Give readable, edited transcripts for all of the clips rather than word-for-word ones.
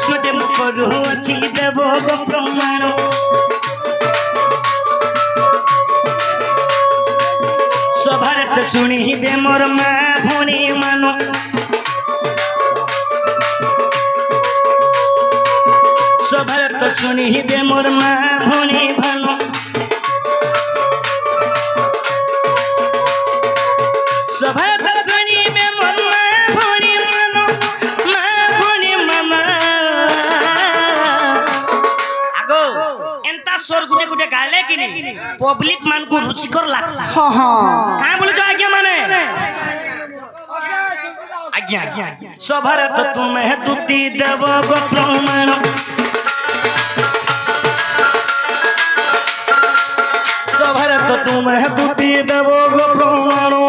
प्रश्नटे मु करूछि देव गो प्रमाण सभारत शुणिबे मोर माँ भौणी मान सभारत शुणिबे मोर माँ भौणी भान सभारत शुणिबे मोर माँ भौणी मान माँ भौणी मामा आगो एंता स्वर गुटे गुटे गाले कि नहीं पब्लिक मान को रुचिकर लागसा हाँ हाँ कहाँ बोलो जो आज्ञा माने आज्ञा सभारत तुम्हें तुति देव गो प्रमाण सभारत तुम्हें तुति देव गो प्रमाण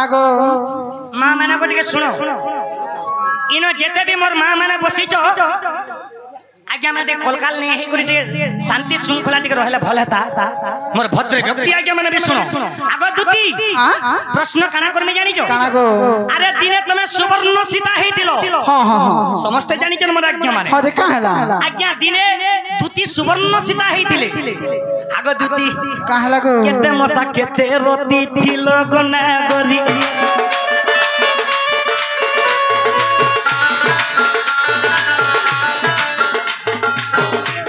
माँ मैंने को सुनो इनो जेते भी मोर माँ मैंने बसीच आज्ञा मैंने कोलकाल नहीं है शांति श्रृंखला रहा भल था मोर भद्र व्यक्ति आज्ञा मैंने भी सुनो आगो दुती प्रश्न काना करमे जानी जो अरे दिने तमे सुवर्ण सीता हेतिलो समस्त जानी जन मोर आज्ञा माने आज्ञा दिने दुती सुवर्ण सीता हेतिले आगो दुती केते मसा केते रति थिलो गना गरी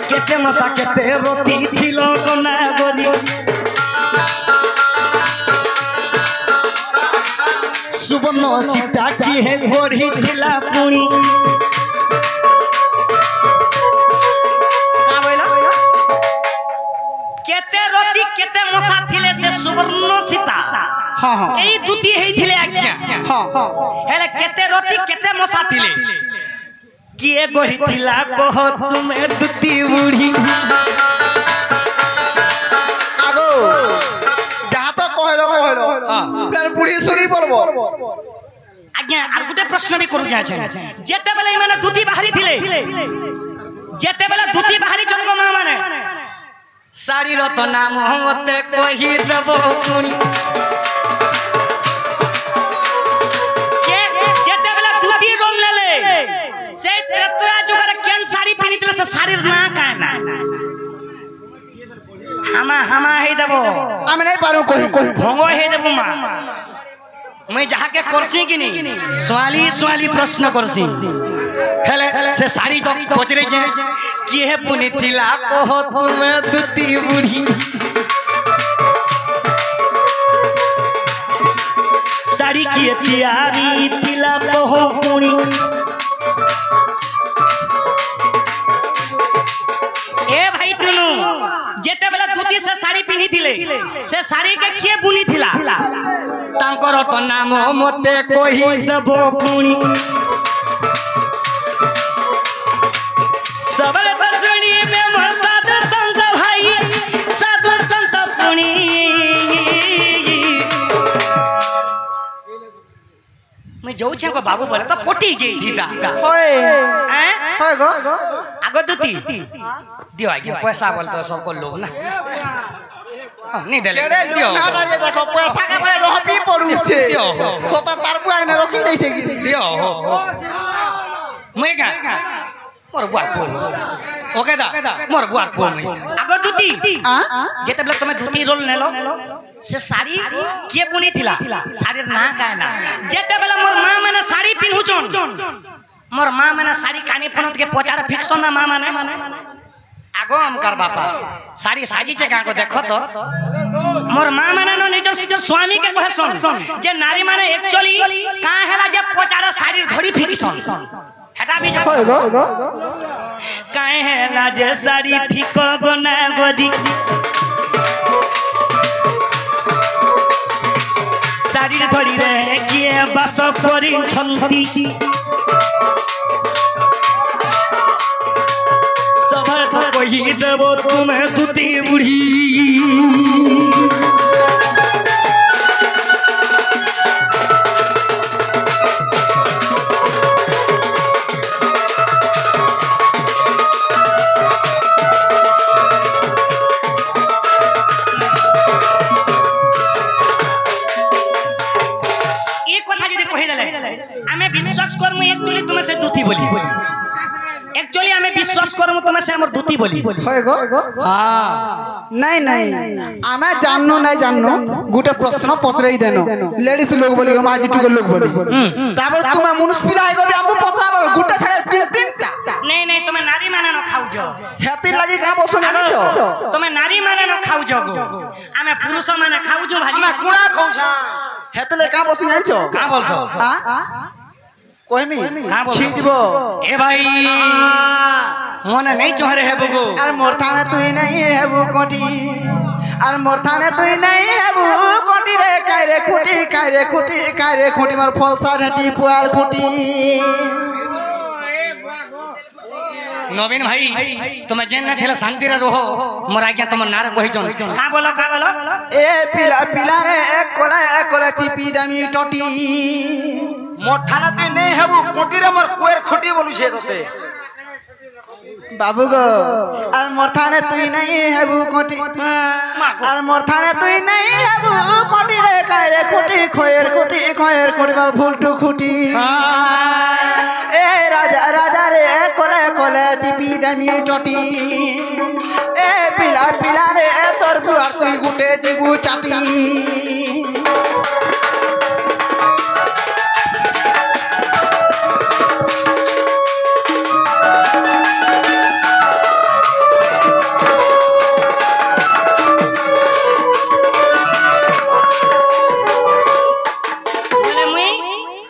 केते मसा केते रति थिलो गना गरी सुवर्ण सीता की है गढ़ी थिला पुणी केते रति केते मसा थिले से सुवर्ण सीता एई दुती हेथिले आज्ञा हेले केते रति केते मसा थिले किए गढ़ी थिला कह तुमे दुती बुढ़ी आगो जहाँ तो कहलो फिर बुढ़ी सुनी पड़बो आज्ञा आर गुटे प्रश्न भी करू जा जेते बेले माने दुती बाहरी थिले जेते बेले दुती बाहरी चलगो मां माने साड़ी रत नाम मते कहि देबो कुनी के जेते बेले दुती रोल लेले से त्रेतरा जुगर केन साड़ी पिनितले से साड़ी ना काना हमा हे देबो हम नहीं पारो कोई भंगो हे देबो मां मैं जहाँ के करसी कि नहीं स्वाली प्रश्न करसी हेले से साड़ी तो पचरे जे किए पुनी थिला कह तुमे दुती बुढ़ी साड़ी किए प्यारी थिला कह पुनी ए भाई टुनु जेते बेला धोती से साड़ी पिनी थिले से साड़ी के किए बुनी थिला तांकर तो नाम मते कहि देबो पुनी सबरे दर्शनी में मोर साधु संत भाई साधु संत पुनी मैं जाऊ छे को बाबू बोले तो पोटी जे थीता होय होय गो आगो दुती दियो आगे पैसा बोल तो सबको लोभ ना नहीं देले दियो ना जे देखो पैसा के बारे रहपी पड़ू छे दियो सोता तारपु आने रखी दै छे दियो मैं का मोर बुआर पोल ओके दा मोर बुआर पोल में आगो दुती जेते बेले तुमे दुती रोल नेलो से साड़ी के बुनी थिला साड़ी ना काना जेते बेले मोर मां माने साड़ी पिनहुचन मोर मां माने साड़ी कानी पनत के पोचार फिक्सन ना मां माने आगो हमकर बापा साड़ी साजी चे का को देखो तो मोर मां माने न निज स्वामी के कहसन जे नारी माने एक्चुअली का हैला जे पोचार साड़ी धरी फिक्सन हेटा भी होय गो काहे हैला जे साड़ी फिक गना गदी साड़ी धरी रे किए बास करी छंती सभर तो कहि देबो तुमे दुती बुढ़ी तुम्हें से हमर धोती बोली হয় গো हां নাই নাই আমি জানো নাই জানো গোটে প্রশ্ন পচরাই দেন লেডিস লোক বলি মাঝি টুকে লোক বলি তারপর তুমি মনুষ পিলা হই গবি আমু পচরাবো গোটে খালি তিনটা नहीं नहीं तुम्हें नारी माने न खाऊ जो হেতি লাগি কা বসো জানিছ तुम्हें नारी माने न खाऊ जो गो आमे पुरुष माने खाऊ जो भाजी ଆମେ କୁଣା ଖାଉଛା হেতলে কা বসো জানিছ का बोलछो কইমি का बोलछो খিজব ए भाई मने नहीं चोहरे है बगो আর মোর থানে তুই নাই হেবু কোটি আর মোর থানে তুই নাই হেবু কোটি রে কাইরে খুঁটি মোর ফলসা ঢাটি পুয়াল খুঁটি नवीन भाई तुम्हें जेन थे शांति रे रहो मोर आज्ञा तुम नार कहि जन का बोलो এ পিলা পিলা রে এক কোলা চিপি দামি টটি মোর ঠানা তুই নেই হেবু কোটিরে মোর কুয়ের খুঁটি বলুছে তোতে বাবু গো আর মোর থানে তুই নাই হেবু কোটি আর মোর থানে তুই নাই হেবু কোটি রে কাইরে খুঁটি খয়ের খুঁটি মোর ভুলটু খুঁটি এ রাজা রে কোলে চিপি দামি টটি এ পিলা রে তোর আর তুই গুটে জিগু চাটি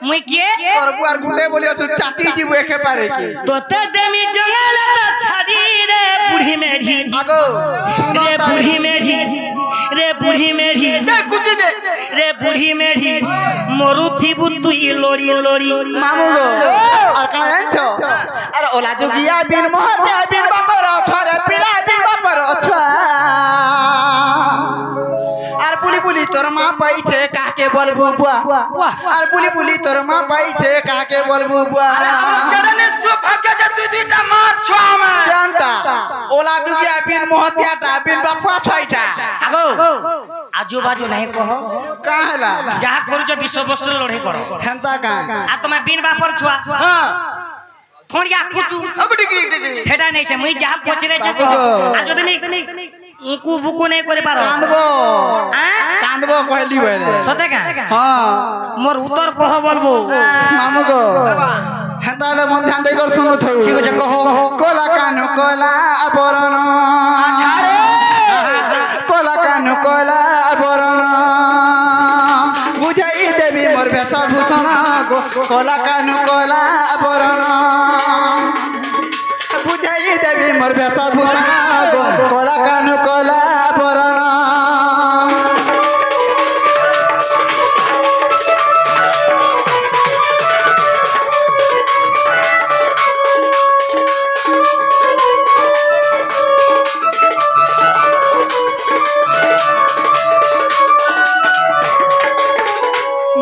मुई किए তোর বুয়ার গুটে বলি আছো চাটি জিবু একে পারে কি तोते देमी जंगल त छाजी रे बूढ़ी मेढ़ी আগো रे बूढ़ी मेढ़ी रे बूढ़ी मेढ़ी কুচি দে রে বুढ़ी मेढ़ी মরু থিবু তুই লড়ি লড়ি মামু গো আর কাজ জানছো আর ওলা যোগিয়া বিন মহতে বিন বাপর ছরে পিলা বিন বাপর ছা আর পুলি তোর মা পাইছে কাকে বলবো বুয়া আর পুলি তোর মা পাইছে কাকে বলবো বুয়া কেডনে সৌভাগ্য যে তুই দুইটা মার ছোয়া মা জানতা ওলা যোগিয়া বিন মহতিয়াটা বিন বাপা ছয়টা আগো आजू बाजू नहीं कहो का हला जहाँ करूछ विश्व वस्तु लड़ाई करो हेंता का आ तुम्हें बिन बापर छुआ हां खोड़िया कुचू अब डिग्री हेटा नहीं छे मुई जहाँ पचरे छे कहो आ जदि उकू बुकू नहीं करे पारो कांदबो कहली बले सते का हां मोर उत्तर कह बोलबो मामू गो हेंता ले मन ध्यान दे कर सुनु थौ ठीक আছে कहो कोला कानु कोला बरन कोला कानु कोला बरन बुझाई देवी मोर बेसा भूषण गो कोला कानु कोला बरन बुझाई देवी मोर बेसा भूषण गो कोला कानु कोला बरन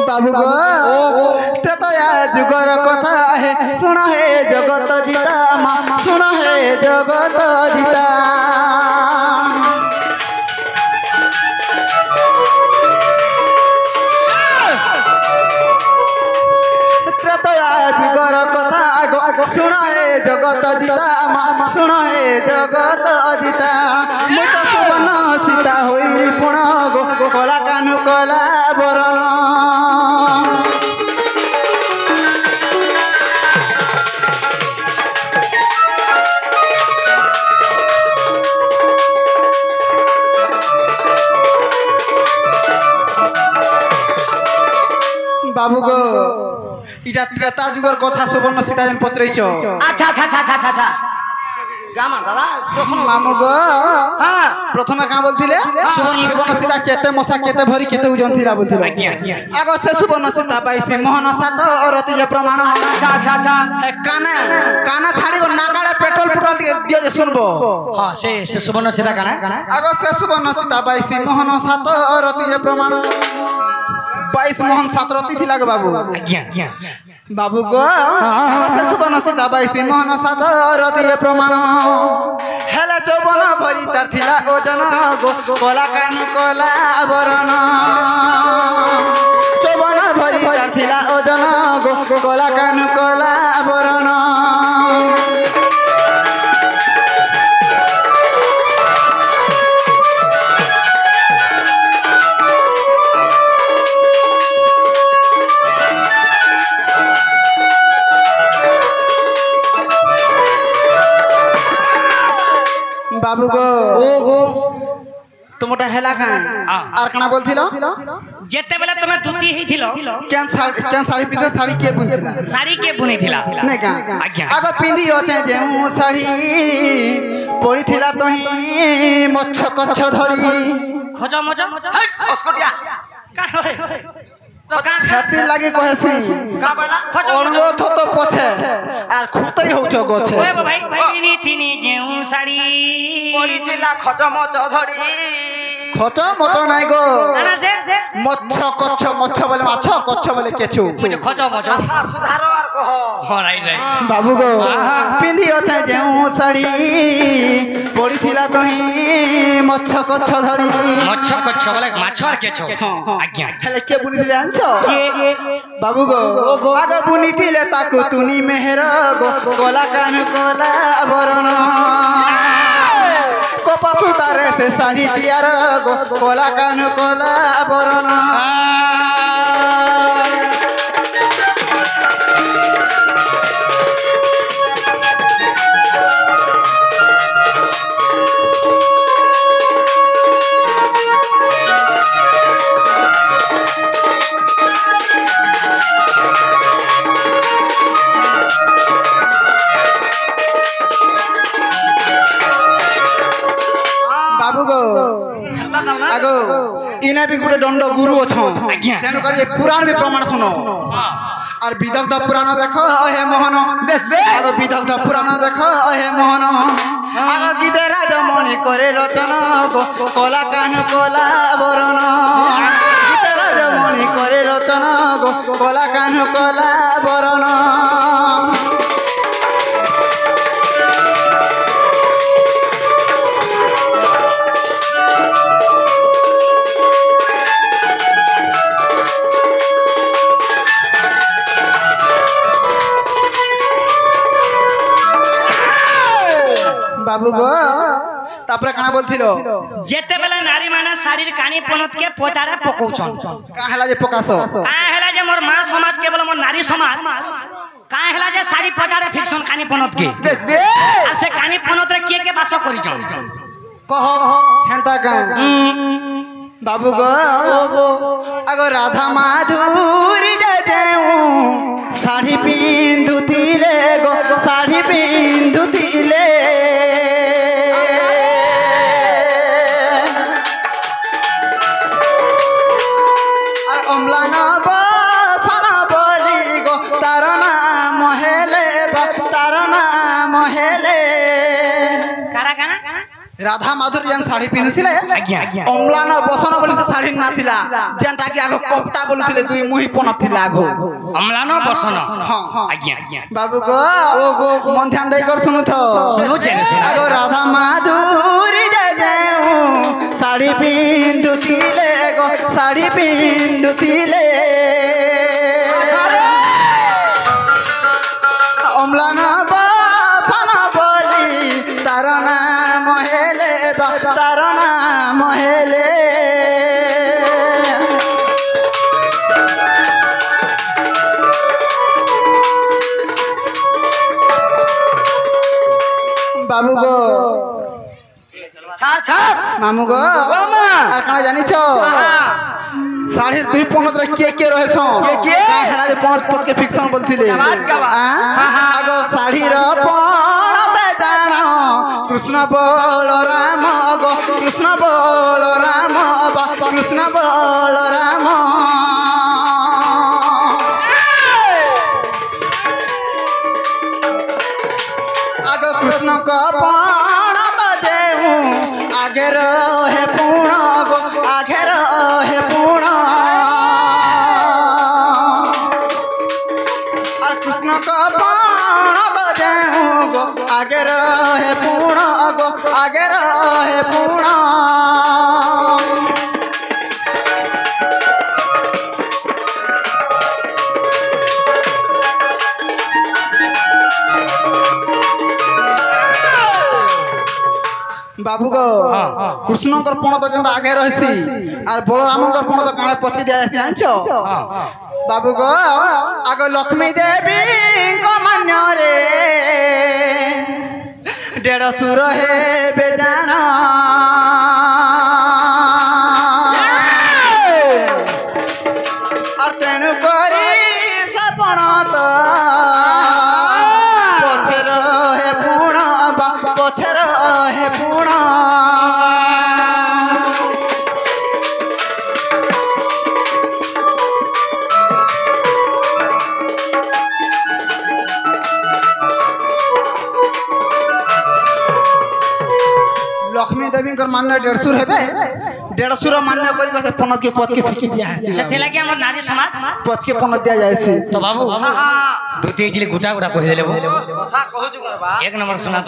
बाबू गो त्रेतया जुगर कथा है सुन है जगत जीता माँ सुन है जगत जीता त्रेतया जुगर कथा सुन है जगत जीता माँ सुन है जगत जीता मुझ सुबन सीता हुई पुण गो कला कानु कला बरन बाबू गो इटा त्रेता जुगर कथा सुवर्ण सीता जन पचरैछ अच्छा अच्छा अच्छा अच्छा अच्छा गामा दादा प्रश्न मामू गो हां प्रथमे का बोलथिले सुवर्ण सीता केते मसा केते भरी केते ओजन थिला बोलथिले आगो से सुवर्ण सीता पाइसी मोहन सात रति जे प्रमाण अच्छा अच्छा अच्छा काना छाड़ी गो नाकाडे पेट्रोल पुटल दियो जे सुनबो हां से सुवर्ण सीता काना आगो से सुवर्ण सीता पाइसी मोहन सात रति जे प्रमाण 22 मोहन सात रति थिला गो बाबू आज्ञा बाबू गो से सुवर्ण सीता बाईसी मोहन सात रति प्रमाण हेला चौबन भरी तार थिला ओजन गो कोला कानु कोला बरन चौबन भरी तार थिला ओजन गो कोला कानु कोला बरन বাবু গো ও গো তোমারটা হেলা কাঁ আর কানা বলছিল যেতেবেলে তুমি ধুতি হইছিল কেন শাড়ি পিঁধে শাড়ি কে বুনছিলা শাড়ি কে বুনিছিলা নাই কাঁ আজ্ঞା আগ পিঁধি অছে যে শাড়ি পড়িছিলা তহি মচ্ছ কচ্ছ ধরি খোঁজ মজ অস্কটিয়া খাতি লাগি কহেছি অনুরোধ তো পছে আর খুঁতাই হউছ গছে ভাই তিনি তিনি যেউ শাড়ি পড়িছিলা খজম চৌধুরী খচ মত নাই গো জানা সে মচ্ছ কচ্ছ মচ্ছ বলে মাছ কচ্ছ বলে কেছু বুঝে খোঁজ মজ সুধারো আর কহ হ্যাঁ রাইট রাইট বাবু গো পিঁধি অছে যে শাড়ি পড়িছিলা তহি মচ্ছ কচ্ছ ধরি মচ্ছ কচ্ছ বলে মাছ আর কেছ আজ্ঞা হেলে কে বুনিছিলে আনছ কে বাবু গো আগ বুনিছিলে তাকু তুনি মেহের গো কলা কান কলা বরণ কপাসু তারে সে শাড়ি দিয়ার গো কলা কান কলা বরণ বাবু গো আগো ইনা भी गोटे दंड गुरु अछो आज्ञा तेनु कर ये पुराण भी प्रमाण सुनो और विदग्ध पुराण देखो हे मोहन आगो विदग्ध पुराण देखो हे मोहन आगो गीते राजमणि करे रचना गो कला कान कला बरन गीते राजमणि करे रचना गो कला कान कला बरन বাবু গো তারপরে কানা বলছিল যেতেবেলে নারী মানে শাড়ির কানি পনত কে পচারে পকৌছন কাহেলা যে প্রকাশ কা হেলা যে মোর মা সমাজ কেবল মোর নারী সমাজ কা হেলা যে শাড়ি পচারে ফিকশন কানি পনত কে আর সে কানি পনত রে কে বাস করিছন কহ হেন্তা কা বাবু গো আগো রাধা মাধুরী যেউ শাড়ি পিন্ধুতিলে গো শাড়ি পিন্ধুতিলে আর অম্লান বসন বলি গো তার নাম হেলে তার নাম হেলে কারা কানা রাধা মাধুরী যেন শাড়ি পিন্ধুছিলে আজ্ঞা অম্লান বসন বলি সে শাড়ি না থিলা যেনটা কি আগ কপটা বলুଥିଲେ দুই মুহি পন থিলা আগ অম্লান বসন হ্যাঁ আজ্ঞা আজ্ঞা বাবু গো ও গো মন ধ্যান দেই কর শুনু তো শুনুছে আগ রাধা মাধুরী যেউ শাড়ি পিন্ধুছিলে গো শাড়ি পিন্ধুছিলে অম্লান বসন বলি তার নাম হেলে তার নাম হেলে বাবু গো ছাড় ছাড় মামু গো আর কানা জানিছ শাড়ির দুই পনত রে কে কে রহেছ কে? হেলা যে পনত পতকে ফিকশন বলছিলে আগ শাড়ির পনতে জান কৃষ্ণ বলরাম গো কৃষ্ণ বলরাম কৃষ্ণ বলরাম আগ কৃষ্ণ কপণত যেউ আগে রহে পুণ গো আগে রহে পুণ আর কৃষ্ণ কপণত যেউ গো আগে রহে পুণ গো আগে রহে পুণ বাবু গো কৃষ্ণঙ্কর পণ তো যেন আগে রয়েছি আর বলরামঙ্কর পণ তো কানে পছি দিয়া যাইছি জানছ বাবু গো আগ লক্ষ্মী দেবী মান্য রে देढ़सुर हे बेजान और तेणु करी सपन तो पछर हे पुण पछर हे पुण लक्ष्मी देवी मान्य 150 हेबे 150 मान्य करी से पनत के पद के फेंकी दिया है सेथे लागि हमर नारी समाज पद के पनत दिया जायसी तो बाबू दुती जिले गुटा गुटा कहि देले କଥା କହୁଛୁ କଣ ବା एक नंबर सुना तो